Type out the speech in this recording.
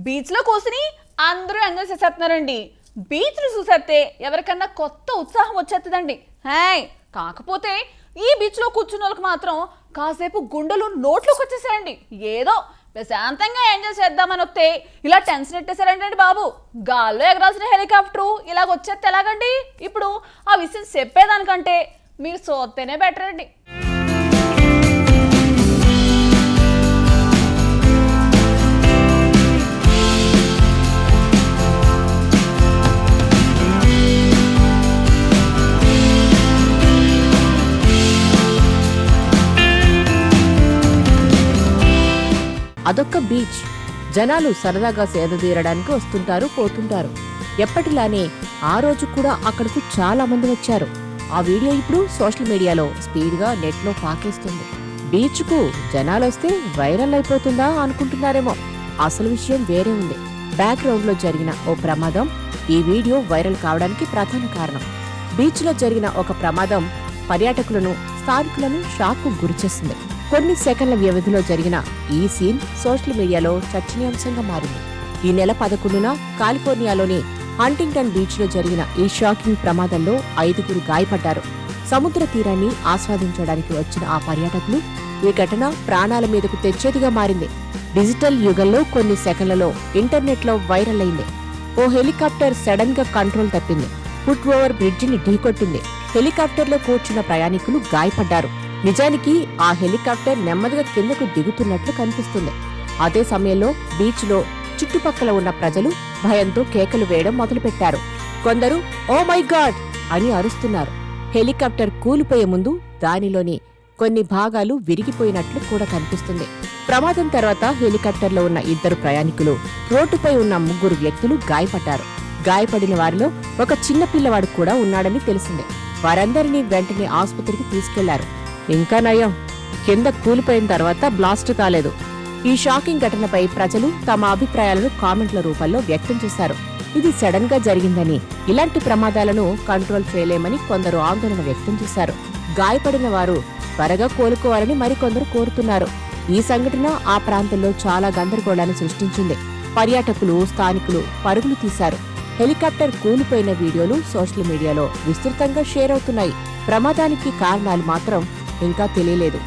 Beach లో కూర్చుని అందరూ ఎంజాయ్ చేసేస్తున్నారండి. బీచ్లు చూసేస్తే ఎవరికన్నా కొత్త ఉత్సాహం వచ్చేస్తుందండి. హాయ్ కాకపోతే ఈ బీచ్ లో కూర్చున్న వాళ్ళకి మాత్రం కాసేపు గుండెలు నోట్లోకి వచ్చేసాయండి. ఏదో ప్రశాంతంగా ఎంజాయ్ చేద్దామని వస్తే ఇలా టెన్షన్ ఎట్టేసారంటండి బాబు. గాల్లో ఎగరాల్సిన హెలికాప్టరు ఇలాగ వచ్చేస్తే ఎలాగండి? ఇప్పుడు ఆ విషయం చెప్పేదానికంటే మీరు చూస్తేనే బెటర్ అండి. అదొక్క బీచ్. జనాలు సరదాగా సేద తీరడానికి వస్తుంటారు, పోతుంటారు. ఎప్పటిలానే ఆ రోజు కూడా అక్కడకు చాలా మంది వచ్చారు. ఆ వీడియో ఇప్పుడు సోషల్ మీడియాలో స్పీడ్గా నెట్లో పాకేస్తుంది. బీచ్కు జనాలొస్తే వైరల్ అయిపోతుందా అనుకుంటున్నారేమో. అసలు విషయం వేరే ఉంది. బ్యాక్గ్రౌండ్లో జరిగిన ఓ ప్రమాదం ఈ వీడియో వైరల్ కావడానికి ప్రధాన కారణం. బీచ్లో జరిగిన ఒక ప్రమాదం పర్యాటకులను, స్థానికులను షాక్కు గురిచేసింది. కొన్ని సెకండ్ల వ్యవధిలో జరిగిన ఈ సీన్ సోషల్ మీడియాలో చర్చనీయాంశంగా మారింది. ఈ నెల 11న కాలిఫోర్నియాలోని హంటింగ్టన్ బీచ్లో జరిగిన ఈ షాకింగ్ ప్రమాదంలో 5గురు గాయపడ్డారు. సముద్ర తీరాన్ని ఆస్వాదించడానికి వచ్చిన ఆ పర్యాటకులు ఈ ఘటన ప్రాణాల మీదకు తెచ్చేదిగా మారింది. డిజిటల్ యుగంలో కొన్ని సెకండ్లలో ఇంటర్నెట్లో వైరల్ అయింది. ఓ హెలికాప్టర్ సడన్ గా కంట్రోల్ తప్పింది. ఫుట్ ఓవర్ బ్రిడ్జిని ఢీకొట్టింది. హెలికాప్టర్లో కూర్చున్న ప్రయాణికులు గాయపడ్డారు. నిజానికి ఆ హెలికాప్టర్ నెమ్మదిగా కిందకు దిగుతున్నట్లు కనిపిస్తుంది. అదే సమయంలో బీచ్లో చుట్టుపక్కల ఉన్న ప్రజలు భయంతో కేకలు వేయడం మొదలుపెట్టారు. కొందరు ఓ మై గాడ్ అని అరుస్తున్నారు. హెలికాప్టర్ కూలిపోయే ముందు దానిలోని కొన్ని భాగాలు విరిగిపోయినట్లు కూడా కనిపిస్తుంది. ప్రమాదం తర్వాత హెలికాప్టర్లో ఉన్న 2 ప్రయాణికులు, రోడ్డుపై ఉన్న 3 వ్యక్తులు గాయపడ్డారు. గాయపడిన వారిలో ఒక చిన్న పిల్లవాడు కూడా ఉన్నాడని తెలిసింది. వారందరినీ వెంటనే ఆసుపత్రికి తీసుకెళ్లారు. ఇంకా నయం, కింద కూలిపోయిన తర్వాత బ్లాస్ట్ కాలేదు. ఈ షాకింగ్ ఘటనపై ప్రజలు తమ అభిప్రాయాలను కామెంట్ల రూపంలో వ్యక్తం చేశారు. ఇది సడన్ గా జరిగిందని, ఇలాంటి ప్రమాదాలను కంట్రోల్ చేయలేమని కొందరు ఆందోళన వ్యక్తం చేశారు. గాయపడిన వారు త్వరగా కోలుకోవాలని మరికొందరు కోరుతున్నారు. ఈ సంఘటన ఆ ప్రాంతంలో చాలా గందరగోళాన్ని సృష్టించింది. పర్యాటకులు, స్థానికులు పరుగులు తీశారు. హెలికాప్టర్ కూలిపోయిన వీడియోలు సోషల్ మీడియాలో విస్తృతంగా షేర్ అవుతున్నాయి. ప్రమాదానికి కారణాలు మాత్రం ఇంకా తెలియలేదు.